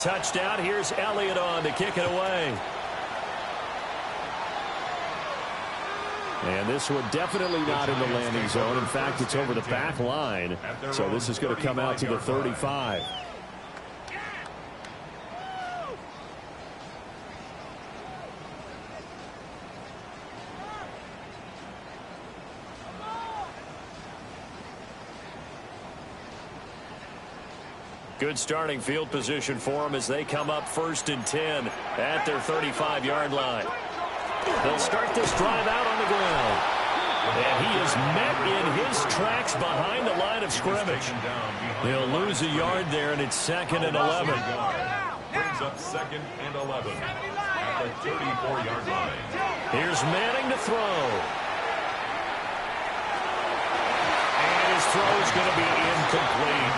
Touchdown. Here's Elliott on to kick it away. And this one definitely not in the landing zone. In fact, it's over the back line. So this is going to come out to the 35. Good starting field position for them as they come up 1st and 10 at their 35-yard line. They'll start this drive out on the ground. And he is met in his tracks behind the line of scrimmage. They'll lose a yard there, and it's 2nd and 11. Brings up 2nd and 11 at the 34-yard line. Here's Manning to throw. And his throw is going to be incomplete.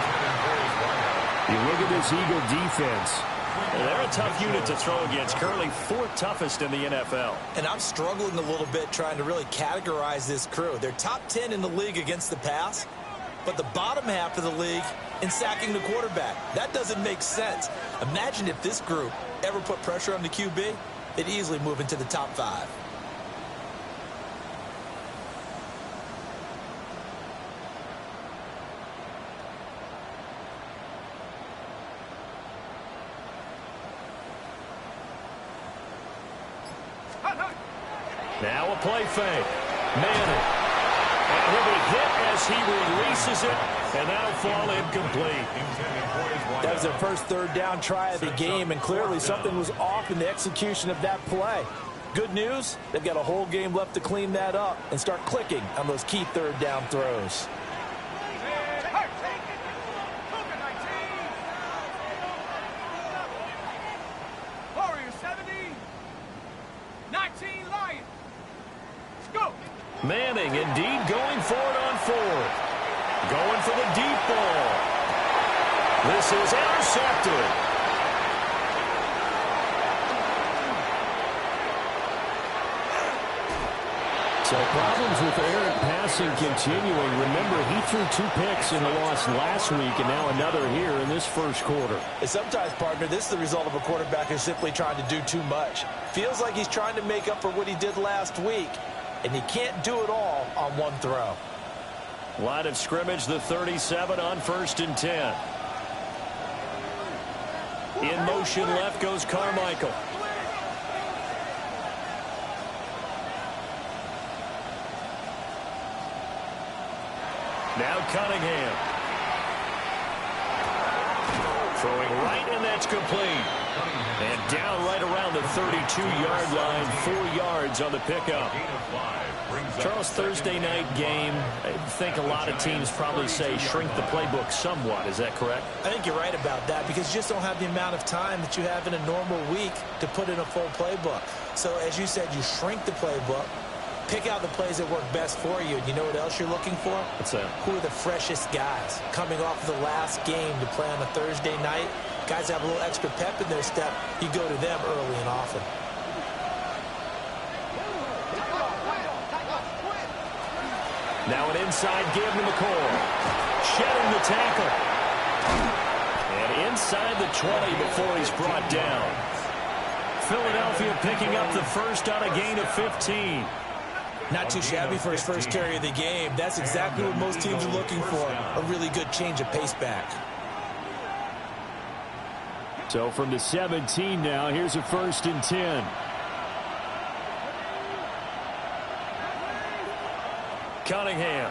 You look at this Eagle defense. They're a tough unit to throw against. Currently 4th toughest in the NFL. And I'm struggling a little bit trying to really categorize this crew. They're top 10 in the league against the pass, but the bottom half of the league in sacking the quarterback. That doesn't make sense. Imagine if this group ever put pressure on the QB, they'd easily move into the top 5. Now a play fake. Manning. And he'll be hit as he releases it, and that'll fall incomplete. That was their first 3rd down try of the game, and clearly something was off in the execution of that play. Good news, they've got a whole game left to clean that up and start clicking on those key 3rd down throws. Manning indeed going for it on 4th. Going for the deep ball. This is intercepted. So problems with errant passing continuing. Remember, he threw 2 picks in the loss last week, and now another here in this first quarter. And sometimes, partner, this is the result of a quarterback who's simply trying to do too much. Feels like he's trying to make up for what he did last week. And he can't do it all on one throw. Line of scrimmage, the 37 on 1st and 10. In motion left goes Carmichael. Now Cunningham. Throwing right, and that's complete. And down right around the 32-yard line, 4 yards on the pickup. Charles, Thursday night game, I think a lot of teams probably say shrink the playbook somewhat. Is that correct? I think you're right about that because you just don't have the amount of time that you have in a normal week to put in a full playbook. So, as you said, you shrink the playbook, pick out the plays that work best for you. And you know what else you're looking for? What's that? Who are the freshest guys coming off of the last game to play on a Thursday night? Guys have a little extra pep in their step. You go to them early and often. Now an inside give to McCoy. Shedding the tackle. And inside the 20 before he's brought down. Philadelphia picking up the first on a gain of 15. Not too shabby for his first carry of the game. That's exactly what most teams are looking for. A really good change of pace back. So from the 17 now, here's a 1st and 10. Cunningham.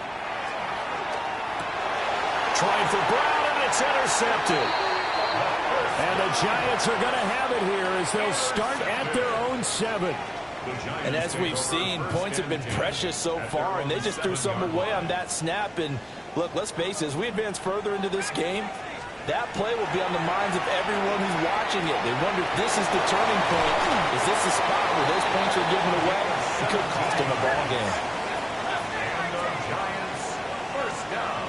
Trying for Brown, and it's intercepted. And the Giants are going to have it here as they'll start at their own 7. And as we've seen, points have been precious so far, and they just threw some away on that snap. And look, let's face it, as we advance further into this game, that play will be on the minds of everyone who's watching it. They wonder if this is the turning point. Is this the spot where those points are given away? It could cost them a ball game. And the Giants first down.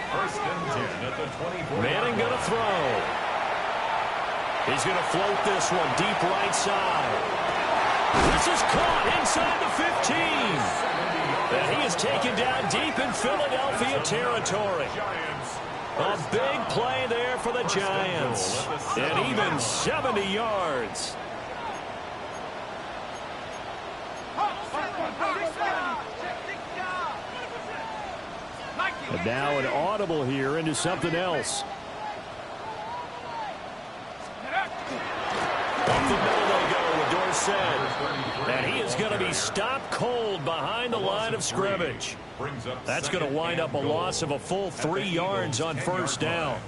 1st and 10 at the 24. Manning going to throw. He's going to float this one deep right side. This is caught inside the 15. And he is taken down deep in Philadelphia territory. A big play there for the Giants. And even 70 yards. And now an audible here into something else. Up the middle they go with Dorsett. And he is going to be stopped cold behind the line of scrimmage. That's going to wind up a loss of a full 3 yards on first down.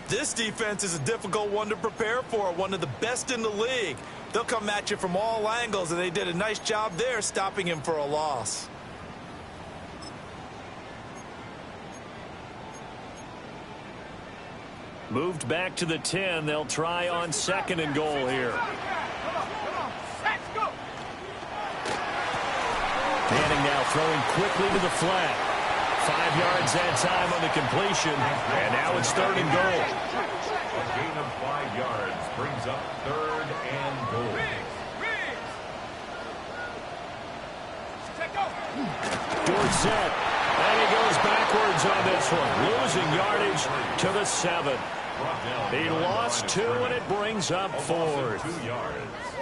This defense is a difficult one to prepare for, one of the best in the league. They'll come at you from all angles, and they did a nice job there stopping him for a loss. Moved back to the 10. They'll try on 2nd and goal here. Manning now throwing quickly to the flat. 5 yards that time on the completion. And now it's 3rd and goal. A gain of 5 yards brings up 3rd and goal. Dorsett. And he goes backwards on this one. Losing yardage to the 7. He lost 2, and it brings up 4th.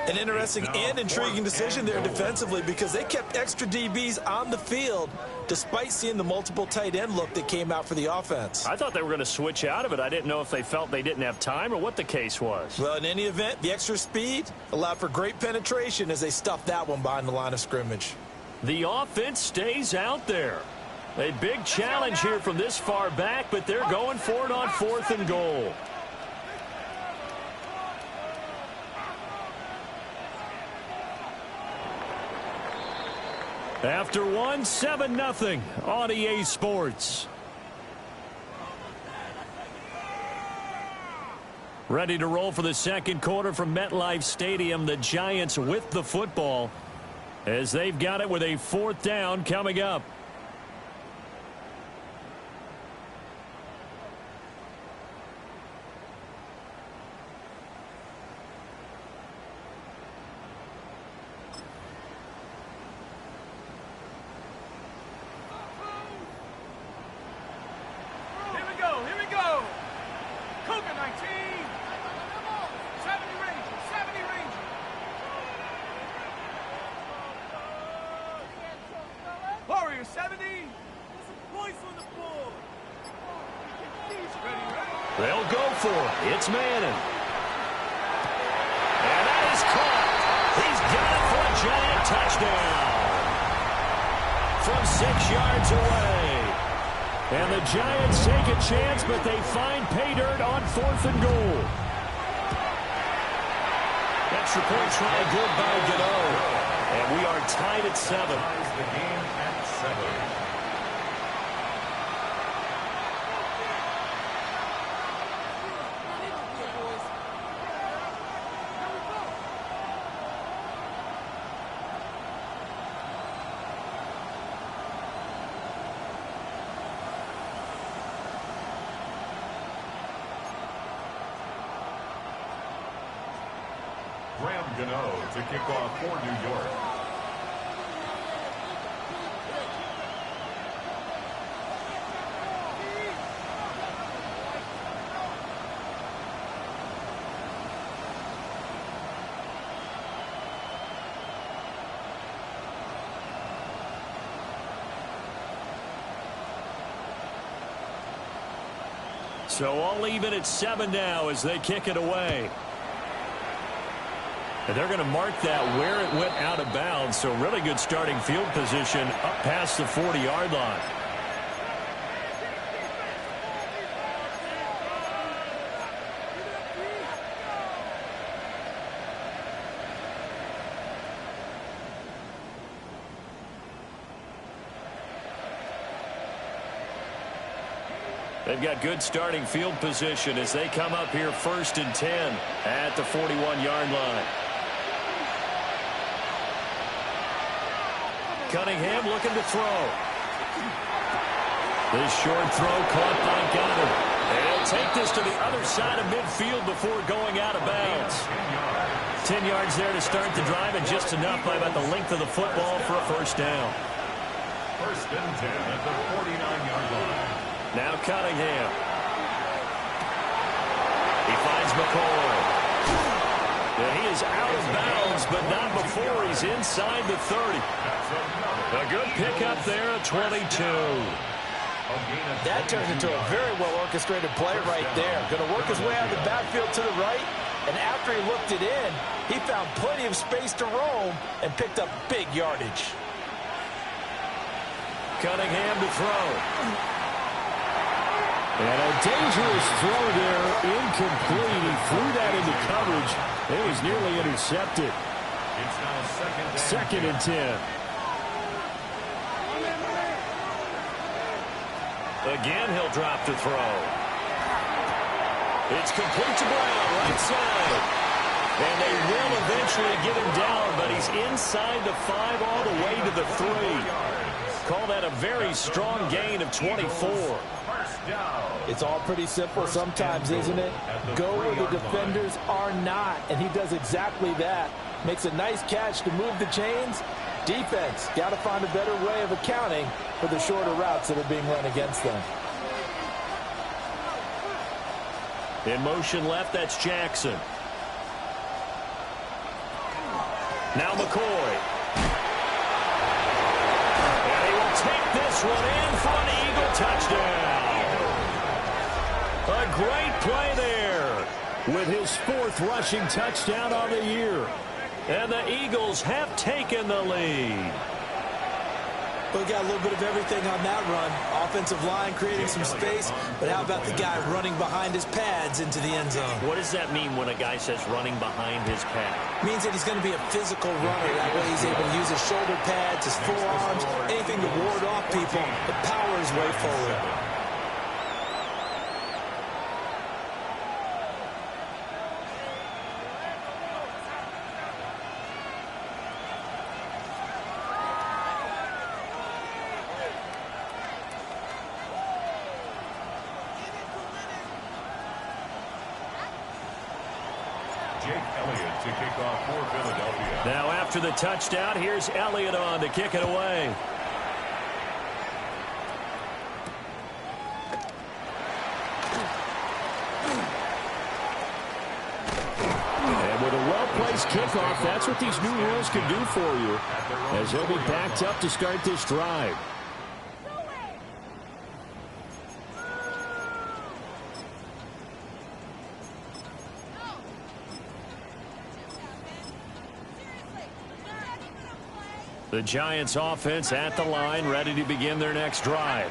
An interesting and intriguing decision there defensively because they kept extra DBs on the field despite seeing the multiple tight end look that came out for the offense. I thought they were going to switch out of it. I didn't know if they felt they didn't have time or what the case was. Well, in any event, the extra speed allowed for great penetration as they stuffed that one behind the line of scrimmage. The offense stays out there. A big challenge here from this far back, but they're going for it on 4th and goal. After 1, 7-0 on EA Sports. Ready to roll for the second quarter from MetLife Stadium. The Giants with the football as they've got it with a 4th down coming up. They'll go for it. It's Madden. And that is caught. He's got it for a giant touchdown. From 6 yards away. And the Giants take a chance, but they find pay dirt on 4th and goal. Extra point try good by Gano. And we are tied at 7. The game at 7. Gano to kick off for New York. So all even at 7 now as they kick it away. And they're going to mark that where it went out of bounds. So really good starting field position up past the 40-yard line. They've got good starting field position as they come up here 1st and 10 at the 41-yard line. Cunningham looking to throw. This short throw caught by Goddard. And he'll take this to the other side of midfield before going out of bounds. 10 yards there to start the drive, and just enough by about the length of the football for a first down. 1st and 10 at the 49-yard line. Now Cunningham. He finds McCoy. And he is out of bounds, but not before he's inside the 30. A good pickup there at 22. That turns into a very well-orchestrated play right there. Going to work his way out of the backfield to the right, and after he looked it in, he found plenty of space to roam and picked up big yardage. Cunningham to throw. And a dangerous throw there, incomplete. He threw that into coverage. It was nearly intercepted. It's now second and 10. Again, he'll drop to throw. It's complete to Brown, right side. And they will eventually get him down, but he's inside the 5 all the way to the 3. Call that a very strong gain of 24. It's all pretty simple sometimes, isn't it? Go where the defenders are not, and he does exactly that. Makes a nice catch to move the chains. Defense, got to find a better way of accounting for the shorter routes that are being run against them. In motion left, that's Jackson. Now McCoy. And he will take this one in for an Eagle touchdown. A great play there. With his 4th rushing touchdown on the year. And the Eagles have taken the lead. We got a little bit of everything on that run. Offensive line creating some space, but how about the guy running behind his pads into the end zone? What does that mean when a guy says running behind his pad? Means that he's going to be a physical runner. That way he's able to use his shoulder pads, his forearms, anything to ward off people, but power his way forward. To kick off for Philadelphia. Now after the touchdown, here's Elliott on to kick it away. And with a well-placed kickoff, that's what these new rules can do for you, as he'll be backed up to start this drive. The Giants offense at the line, ready to begin their next drive.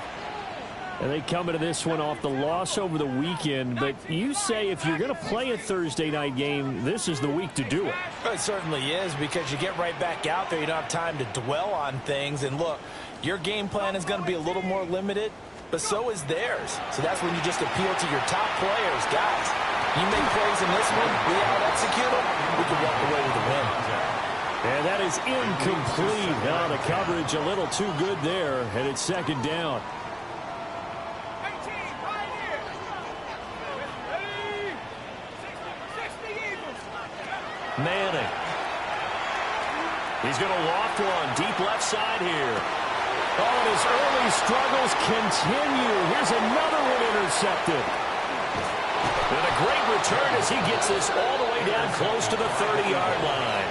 And they come into this one off the loss over the weekend, but you say if you're going to play a Thursday night game, this is the week to do it. It certainly is, because you get right back out there. You don't have time to dwell on things. And look, your game plan is going to be a little more limited, but so is theirs. So that's when you just appeal to your top players. Guys, you make plays in this one, we out-execute them, we can walk away with a win. And that is incomplete. Now the coverage a little too good there, and it's second down. Manning. He's going to loft one deep left side here. Oh, and his early struggles continue. Here's another one intercepted. And a great return as he gets this all the way down close to the 30-yard line.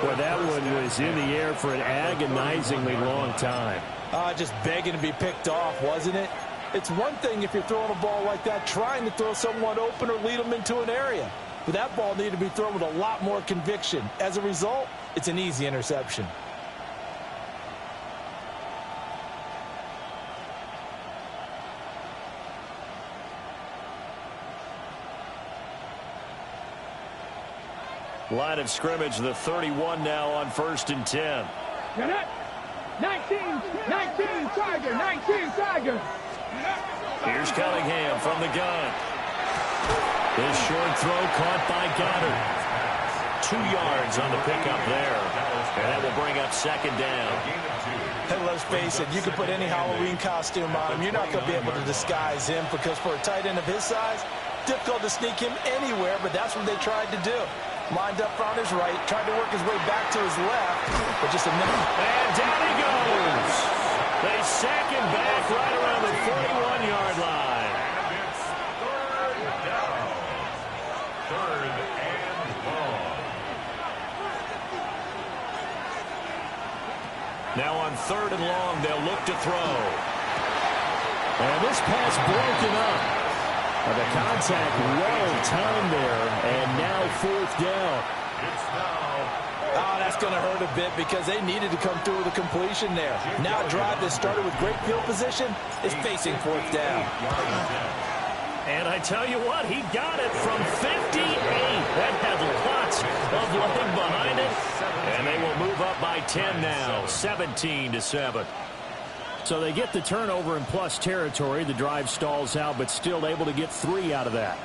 Well, that one was in the air for an agonizingly long time. Just begging to be picked off, wasn't it? It's one thing if you're throwing a ball like that, trying to throw someone open or lead them into an area. But that ball needed to be thrown with a lot more conviction. As a result, it's an easy interception. Line of scrimmage, the 31 now on 1st and 10. 19 Tiger, 19 Tiger. Here's Cunningham from the gun. This short throw caught by Goddard. 2 yards on the pickup there. And that will bring up second down. And let's face it, you can put any Halloween costume on him. You're not going to be able to disguise him, because for a tight end of his size, difficult to sneak him anywhere, but that's what they tried to do. Lined up on his right, tried to work his way back to his left, but just a minute. And down he goes. They sack him back right around the 41-yard line. It's third down. third and long. Now on third and long, they'll look to throw. And this pass broken up. The contact well timed there, and now fourth down. It's now. Oh, that's going to hurt a bit because they needed to come through with a completion there. Now a drive that started with great field position is facing fourth down. And I tell you what, he got it from 58. That had lots of leg behind it. And they will move up by 10 now, 17-7. So they get the turnover in plus territory. The drive stalls out, but still able to get 3 out of that.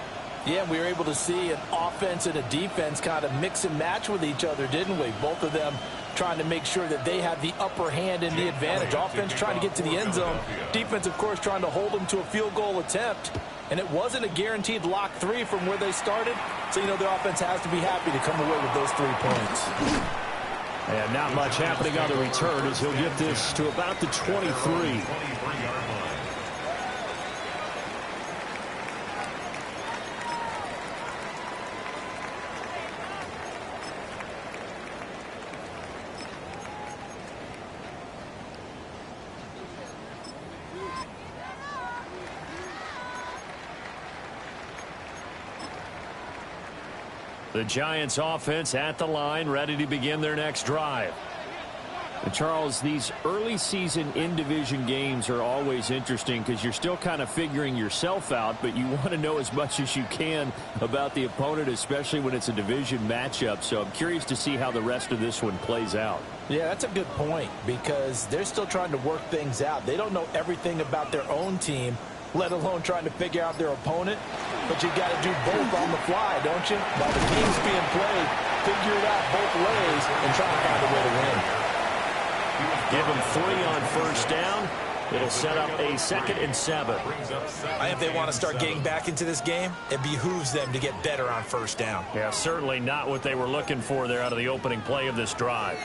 Yeah, we were able to see an offense and a defense kind of mix and match with each other, didn't we? Both of them trying to make sure that they have the upper hand and the advantage. Offense trying to get to the end zone. Defense, of course, trying to hold them to a field goal attempt. And it wasn't a guaranteed lock 3 from where they started. So, you know, their offense has to be happy to come away with those 3 points. And not much happening on the return as he'll get this to about the 23. The Giants offense at the line, ready to begin their next drive. And Charles, these early season in-division games are always interesting because you're still kind of figuring yourself out, but you want to know as much as you can about the opponent, especially when it's a division matchup. So I'm curious to see how the rest of this one plays out. Yeah, that's a good point because they're still trying to work things out. They don't know everything about their own team, let alone trying to figure out their opponent. But you got to do both on the fly, don't you? While the game's being played, figure it out both ways and try to find a way to win. Give them 3 on first down. It'll set up a 2nd and 7. I think if they want to start getting back into this game, it behooves them to get better on first down. Yeah, certainly not what they were looking for there out of the opening play of this drive.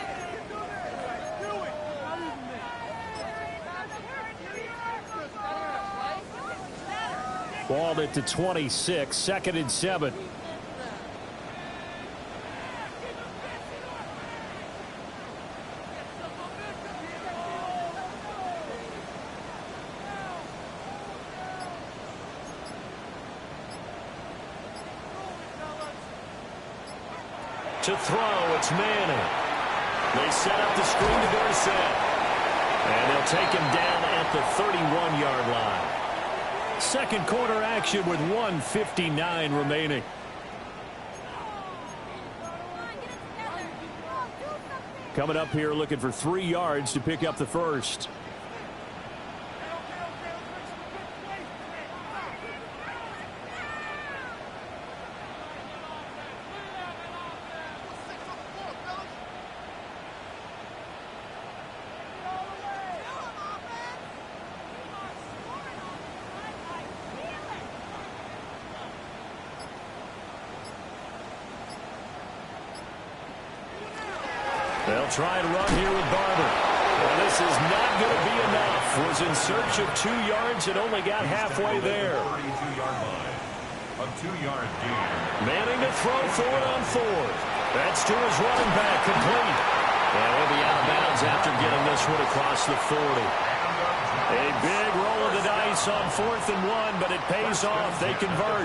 Balled it to 26, 2nd and 7. To throw, it's Manning. They set up the screen to Dorsett. And they'll take him down at the 31-yard line. Second quarter action with 1:59 remaining. Coming up here looking for 3 yards to pick up the first. They'll try and run here with Barber. Well, this is not going to be enough. Was in search of 2 yards and only got halfway there. 32-yard line. A 2-yard gain. Manning to throw for it on 4th. That's to his running back, complete. And he'll be out of bounds after getting this one across the 40. A big roll of the dice on 4th and 1, but it pays off. They convert.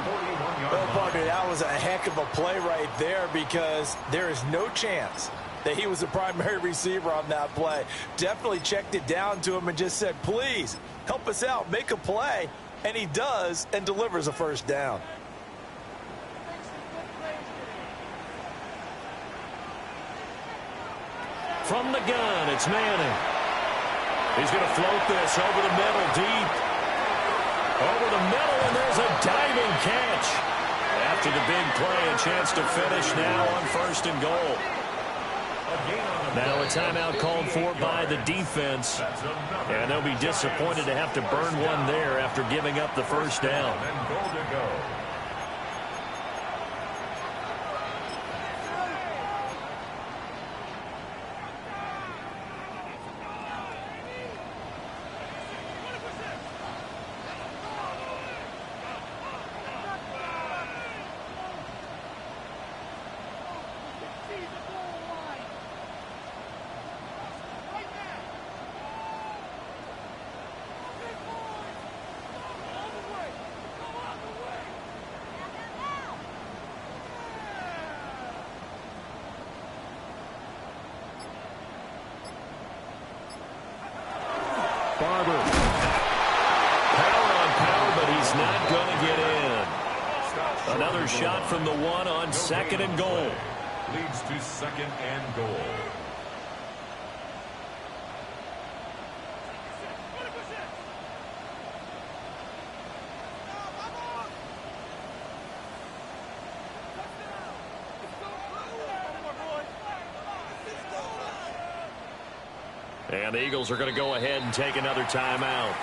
Well, partner, that was a heck of a play right there because there is no chance that he was the primary receiver on that play. Definitely checked it down to him and just said, please, help us out, make a play. And he does and delivers a first down. From the gun, it's Manning. He's going to float this over the middle, deep. Over the middle, and there's a diving catch. After the big play, a chance to finish now on 1st and goal. Now a timeout called for by the defense. And they'll be disappointed to have to burn one there after giving up the first down. And goal to go. Barber. Power on power, but he's not going to get in. Another shot from the one on second and goal. Leads to second and goal. And the Eagles are going to go ahead and take another timeout.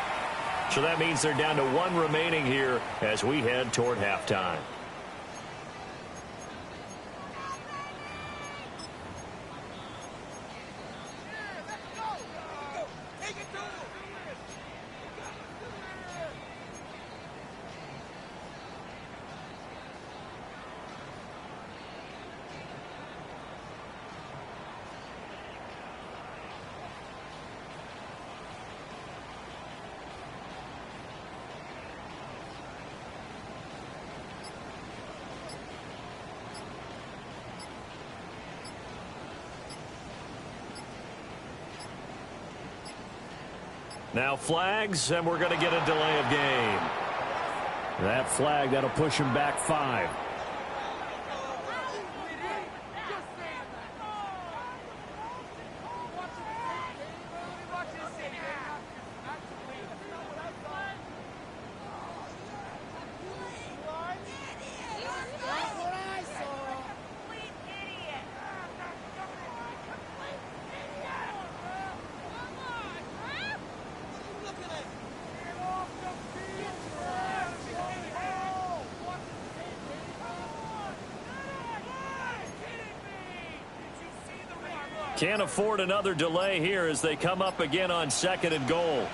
So that means they're down to one remaining here as we head toward halftime. Now flags, and we're going to get a delay of game. That flag, that'll push him back 5. Can't afford another delay here as they come up again on second and goal.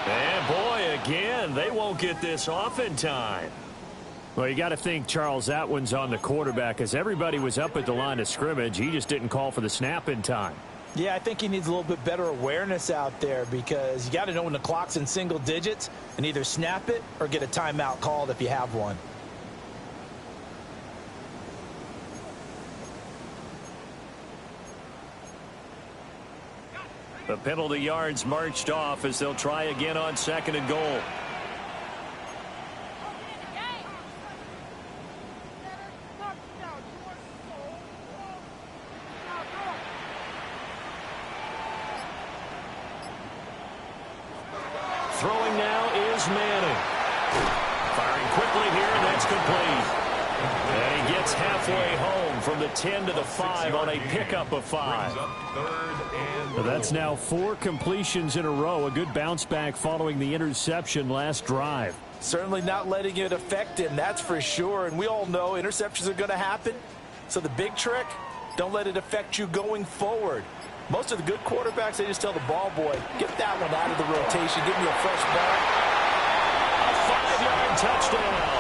And boy, again, they won't get this off in time. Well, you got to think, Charles, that one's on the quarterback as everybody was up at the line of scrimmage. He just didn't call for the snap in time. Yeah, I think he needs a little bit better awareness out there because you got to know when the clock's in single digits and either snap it or get a timeout called if you have one. The penalty yards marched off as they'll try again on second and goal. Throwing now is Manning. Firing quickly here, and that's complete. And he gets halfway home from the 10 to the 5 on a pickup of 5. Well, that's now 4 completions in a row. A good bounce back following the interception last drive. Certainly not letting it affect him, that's for sure. And we all know interceptions are going to happen. So the big trick, don't let it affect you going forward. Most of the good quarterbacks, they just tell the ball boy, get that one out of the rotation. Give me a fresh ball. A 5-yard touchdown.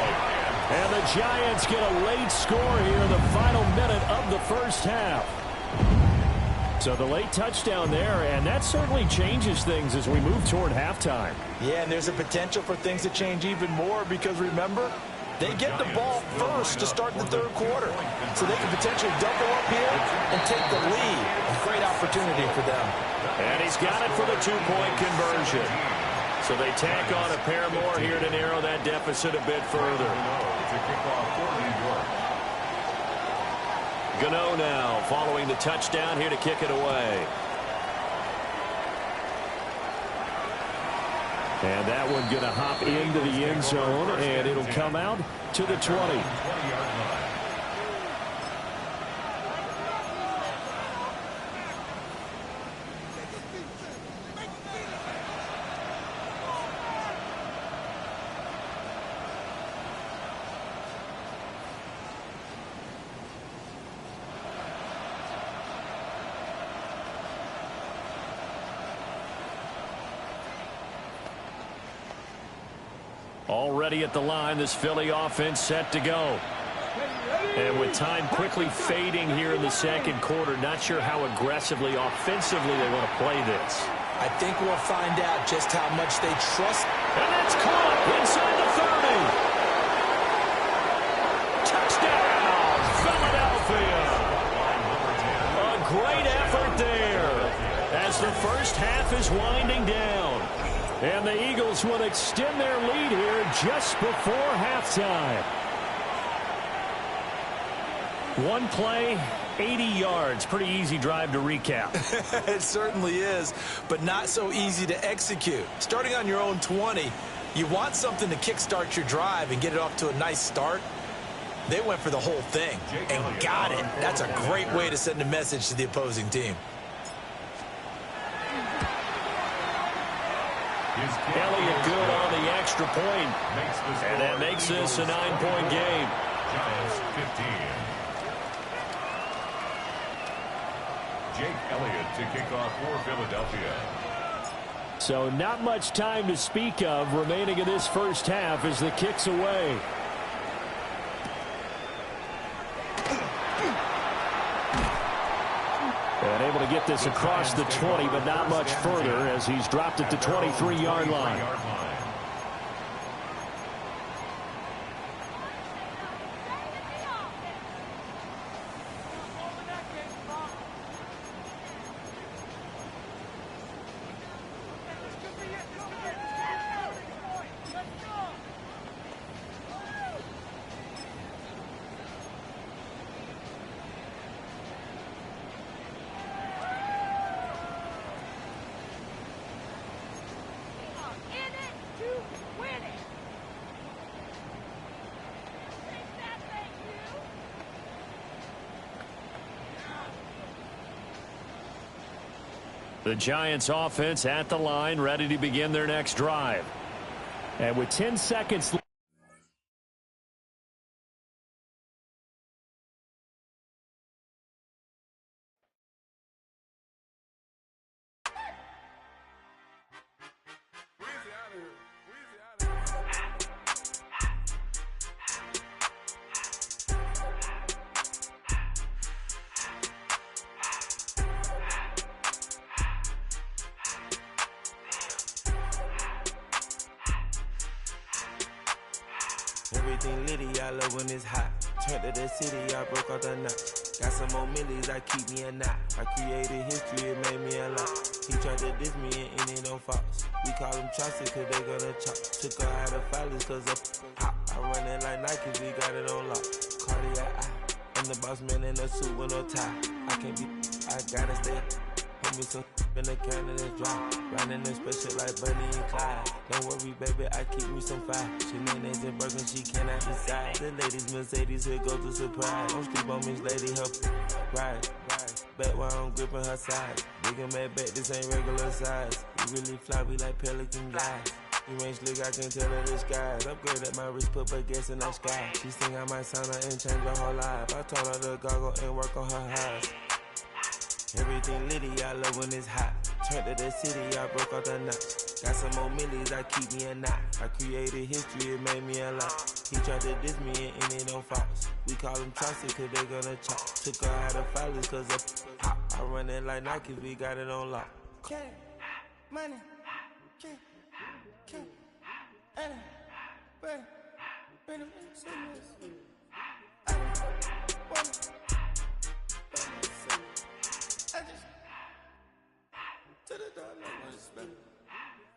And the Giants get a late score here in the final minute of the first half. So the late touchdown there, and that certainly changes things as we move toward halftime. Yeah, and there's a potential for things to change even more because, remember, they get the ball first to start the third quarter. So they can potentially double up here and take the lead. A great opportunity for them. And he's got it for the 2-point conversion. So they tack on a pair more here to narrow that deficit a bit further. Gano now following the touchdown here to kick it away. And that one going to hop into the end zone, and it'll come out to the 20. Already at the line, this Philly offense set to go. And with time quickly fading here in the second quarter, not sure how aggressively, offensively they want to play this. I think we'll find out just how much they trust. And that's caught inside the 30. Touchdown, Philadelphia. A great effort there as the first half is winding down. And the Eagles will extend their lead here just before halftime. One play, 80 yards. Pretty easy drive to recap. It certainly is, but not so easy to execute. Starting on your own 20, you want something to kickstart your drive and get it off to a nice start. They went for the whole thing and got it. That's a great way to send a message to the opposing team. Elliott good on the extra point. And that makes this a 9-point game. Giants 15. Jake Elliott to kick off for Philadelphia. So not much time to speak of remaining in this first half as the kick's away. And able to get this across the 20, but not much further as he's dropped it to 23-yard line. The Giants offense at the line, ready to begin their next drive. And with 10 seconds left. Everything litty, I love when it's hot. Turned to the city, I broke out the knot. Got some more millies, I keep me a knot. I created history, it made me a lot. He tried to diss me and ended on Fox. We call him Chaucer, cause they gonna chop. Took her out of filers, cause of hop. I run it like Nike, we got it on lock. Cardiac eye. I'm the boss man in a suit with no tie. I can't be, I gotta stay. Hold me some in the can and it's dry. Riding in special like Bunny and Clyde. Don't worry, baby, I keep me some fire. Shenanigans and Birkin, she cannot decide. The ladies, Mercedes, here go to surprise. Don't sleep on Miss Lady, help ride. Back while I'm gripping her side. Big and mad back, this ain't regular size. We really fly, we like pelican guys. You ain't slick, I can tell her the skies. Upgrade at my wrist, put her gas in the sky. She think I might sign her and change her whole life. I told her to goggle and work on her eyes. Everything litty, I love when it's hot. Turned to the city, I broke out the knot. Got some more millies, I keep me a knot. I created history, it made me a lot. He tried to diss me and ended on Fox. We call him Chaucer, cause they gonna chop. Took her out of filers, cause of hop. I run it like Nike, we got it on lock. Cash, money, cash, Anna, ready,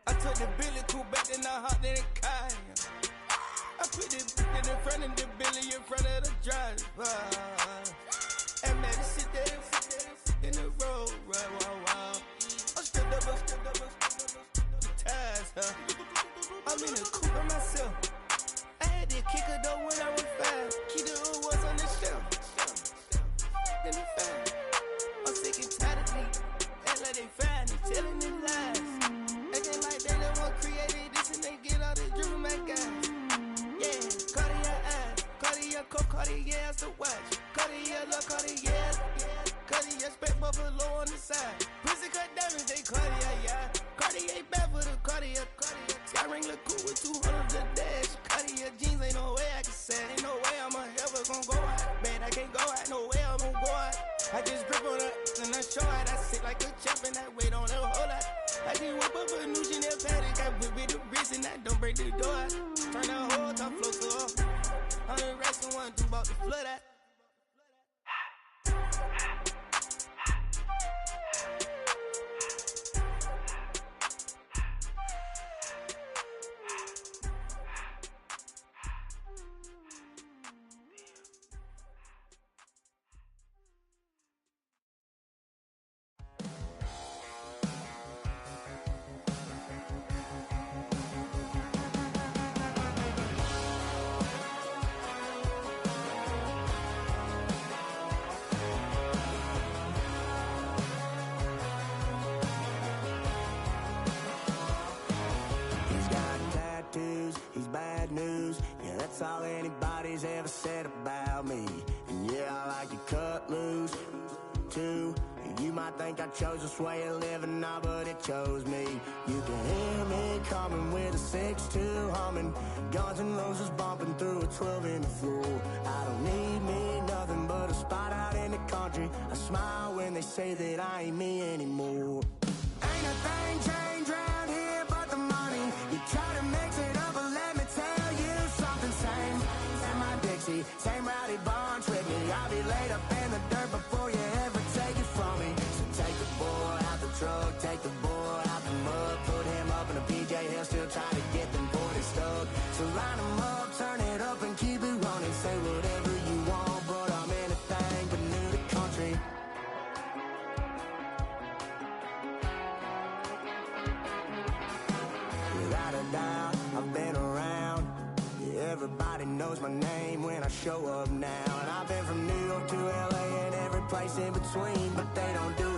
I took the Billy cool back, then I hopped in the car. I put the in front of the Billy in front of the driver. And maybe sit there in the road, right, wow. I'm still up, the ties, huh? I'm in the coupe by myself. I had to kick her though when I was 5. Keep the old ones on the shelf. In the fan. I'm sick and tired of me. Act like they fine, they telling them lies. Acting like they the one created this and they get all this driven my guys. Yeah, Cartier eyes, Cartier coat, Cartier as the watch. Cartier look, Cartier, Cartier spec buffalo on the side. listen, that don't break the door. Turn that whole top floor to off. 100 racks and 1, 2 about to flood that. He's bad news, yeah, that's all anybody's ever said about me. And yeah, I like to cut loose, too. You might think I chose this way of living now, but it chose me. You can hear me coming with a 6-2 humming, Guns N' Roses bumping through a 12 in the floor. I don't need me nothing but a spot out in the country. I smile when they say that I ain't me anymore. Ain't a thing changed round here but the money. You try to mix it up, but let me tell you something. Same and my Dixie, same rowdy bunch with me. I'll be laid up in the dirt before you ever take it from me. So take the boy out the truck, take the boy out the mud, put him up in a PJ Hill, still trying to get them 40 stuck. So line him up, turn it up and keep it running. Say whatever you want, but I'm anything but new to country. Without a doubt, I've been around. Yeah, everybody knows my name when I show up now. And I've been from New York to LA and every place in between, but they don't do